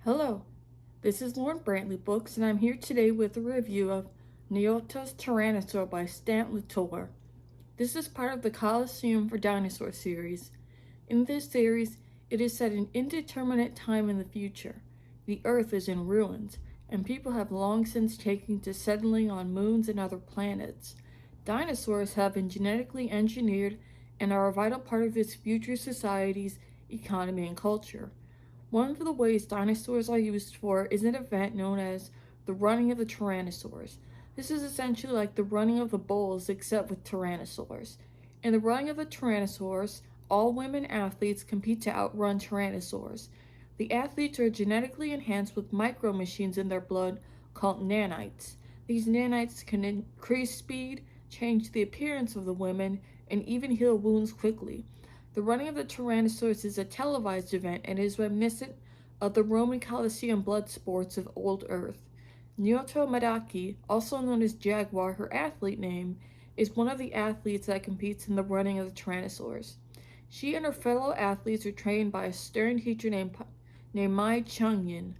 Hello, this is Lauren Brantley Books, and I'm here today with a review of Nyota's Tyrannosaur by Stant Litore. This is part of the Coliseum for Dinosaurs series. In this series, it is set in indeterminate time in the future. The Earth is in ruins, and people have long since taken to settling on moons and other planets. Dinosaurs have been genetically engineered and are a vital part of this future society's economy and culture. One of the ways dinosaurs are used for is an event known as the running of the Tyrannosaurs. This is essentially like the running of the bulls except with tyrannosaurs. In the running of the Tyrannosaurs, all women athletes compete to outrun tyrannosaurs. The athletes are genetically enhanced with micro machines in their blood called nanites. These nanites can increase speed, change the appearance of the women, and even heal wounds quickly. The running of the Tyrannosaurs is a televised event and is reminiscent of the Roman Colosseum blood sports of old Earth. Nyota Madaki, also known as Jaguar, her athlete name, is one of the athletes that competes in the running of the Tyrannosaurs. She and her fellow athletes are trained by a stern teacher named Mai Changyin.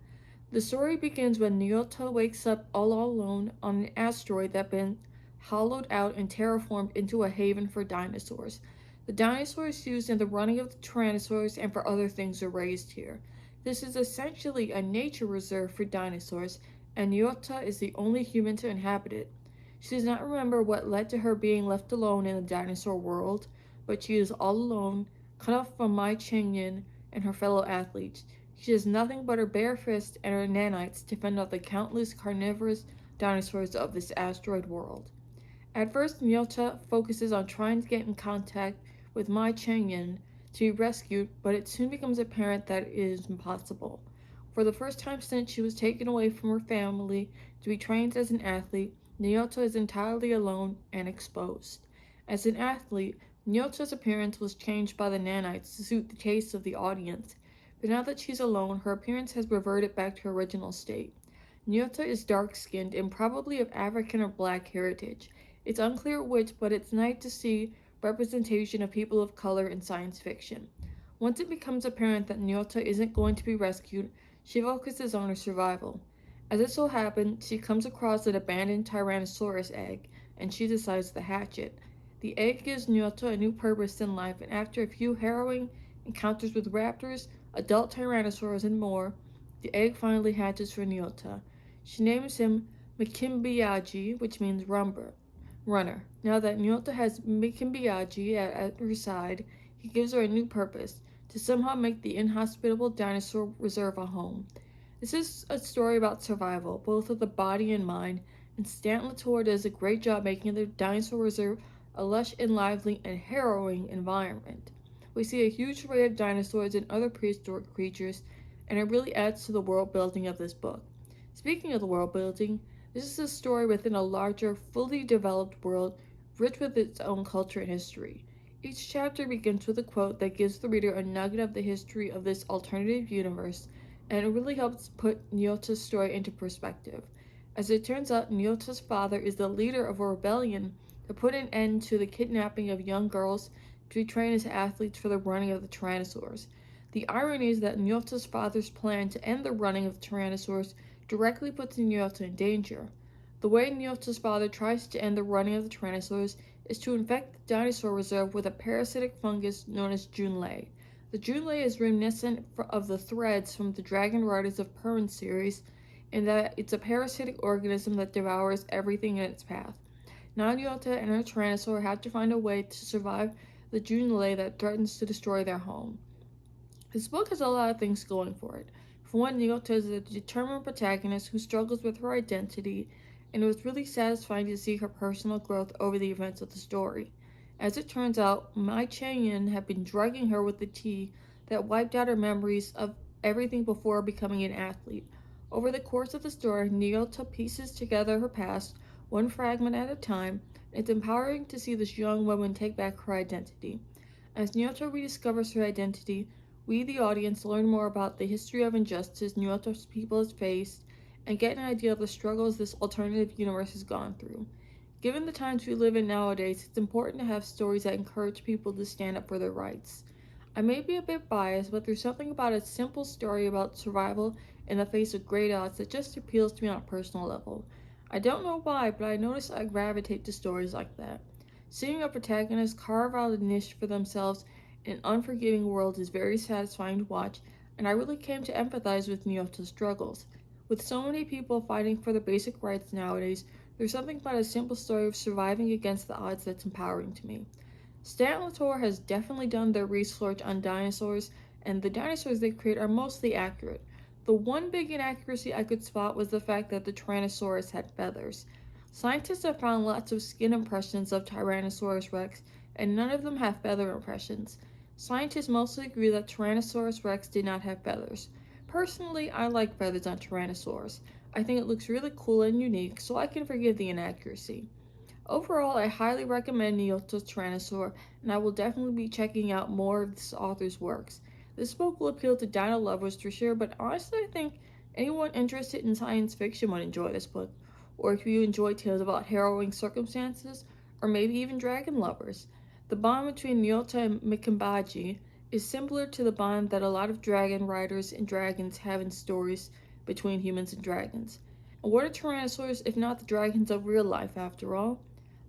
The story begins when Nyota wakes up all alone on an asteroid that had been hollowed out and terraformed into a haven for dinosaurs. The dinosaurs used in the running of the Tyrannosaurs and for other things are raised here. This is essentially a nature reserve for dinosaurs, and Nyota is the only human to inhabit it. She does not remember what led to her being left alone in the dinosaur world, but she is all alone, cut off from Mai Chengyan and her fellow athletes. She has nothing but her bare fist and her nanites to fend off the countless carnivorous dinosaurs of this asteroid world. At first, Nyota focuses on trying to get in contact with Mai Chengyan to be rescued, but it soon becomes apparent that it is impossible. For the first time since she was taken away from her family to be trained as an athlete, Nyota is entirely alone and exposed. As an athlete, Nyota's appearance was changed by the nanites to suit the taste of the audience, but now that she's alone, her appearance has reverted back to her original state. Nyota is dark-skinned and probably of African or black heritage. It's unclear which, but it's nice to see representation of people of color in science fiction. Once it becomes apparent that Nyota isn't going to be rescued, she focuses on her survival. As it so happens, she comes across an abandoned Tyrannosaurus egg, and she decides to hatch it. The egg gives Nyota a new purpose in life, and after a few harrowing encounters with raptors, adult tyrannosaurs, and more, the egg finally hatches for Nyota. She names him Mkimbiaji, which means runner. Now that Nyota has Mkimbiaji at her side, he gives her a new purpose, to somehow make the inhospitable dinosaur reserve a home. This is a story about survival, both of the body and mind, and Stant Litore does a great job making the dinosaur reserve a lush and lively and harrowing environment. We see a huge array of dinosaurs and other prehistoric creatures, and it really adds to the world building of this book. Speaking of the world building, this is a story within a larger, fully developed world, rich with its own culture and history. Each chapter begins with a quote that gives the reader a nugget of the history of this alternative universe, and it really helps put Nyota's story into perspective. As it turns out, Nyota's father is the leader of a rebellion to put an end to the kidnapping of young girls to be trained as athletes for the running of the Tyrannosaurs. The irony is that Nyota's father's plan to end the running of the Tyrannosaurs directly puts Nyota in danger. The way Nyota's father tries to end the running of the Tyrannosaurs is to infect the dinosaur reserve with a parasitic fungus known as Junlei. The Junlei is reminiscent of the threads from the Dragon Riders of Perrin series in that it's a parasitic organism that devours everything in its path. Now Nyota and her Tyrannosaur have to find a way to survive the Junlei that threatens to destroy their home. This book has a lot of things going for it. For one, Nyota is a determined protagonist who struggles with her identity, and it was really satisfying to see her personal growth over the events of the story. As it turns out, Mai Changyan had been drugging her with the tea that wiped out her memories of everything before becoming an athlete. Over the course of the story, Nyota pieces together her past, one fragment at a time. It's empowering to see this young woman take back her identity. As Nyota rediscovers her identity, we, the audience, learn more about the history of injustice Nyota's people has faced and get an idea of the struggles this alternative universe has gone through. Given the times we live in nowadays, it's important to have stories that encourage people to stand up for their rights. I may be a bit biased, but there's something about a simple story about survival in the face of great odds that just appeals to me on a personal level. I don't know why, but I notice I gravitate to stories like that. Seeing a protagonist carve out a niche for themselves in an unforgiving world is very satisfying to watch, and I really came to empathize with Nyota's struggles. With so many people fighting for their basic rights nowadays, there's something about a simple story of surviving against the odds that's empowering to me. Stant and Litore has definitely done their research on dinosaurs, and the dinosaurs they create are mostly accurate. The one big inaccuracy I could spot was the fact that the Tyrannosaurus had feathers. Scientists have found lots of skin impressions of Tyrannosaurus rex, and none of them have feather impressions. Scientists mostly agree that Tyrannosaurus rex did not have feathers. Personally, I like feathers on Tyrannosaurs. I think it looks really cool and unique, so I can forgive the inaccuracy. Overall, I highly recommend Nyota's Tyrannosaur, and I will definitely be checking out more of this author's works. This book will appeal to dino lovers for sure, but honestly, I think anyone interested in science fiction would enjoy this book. Or if you enjoy tales about harrowing circumstances, or maybe even dragon lovers. The bond between Nyota and Mikambaji is similar to the bond that a lot of dragon riders and dragons have in stories between humans and dragons. And what are Tyrannosaurs if not the dragons of real life, after all?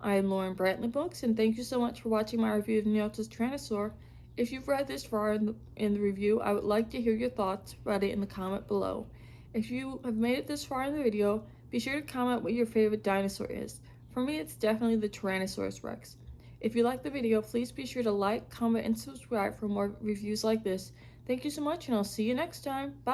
I am Lauren Brantley Books, and thank you so much for watching my review of Nyota's Tyrannosaur. If you've read this far in the review, I would like to hear your thoughts. Write it in the comment below. If you have made it this far in the video, be sure to comment what your favorite dinosaur is. For me, it's definitely the Tyrannosaurus Rex. If you liked the video, please be sure to like, comment, and subscribe for more reviews like this. Thank you so much, and I'll see you next time. Bye!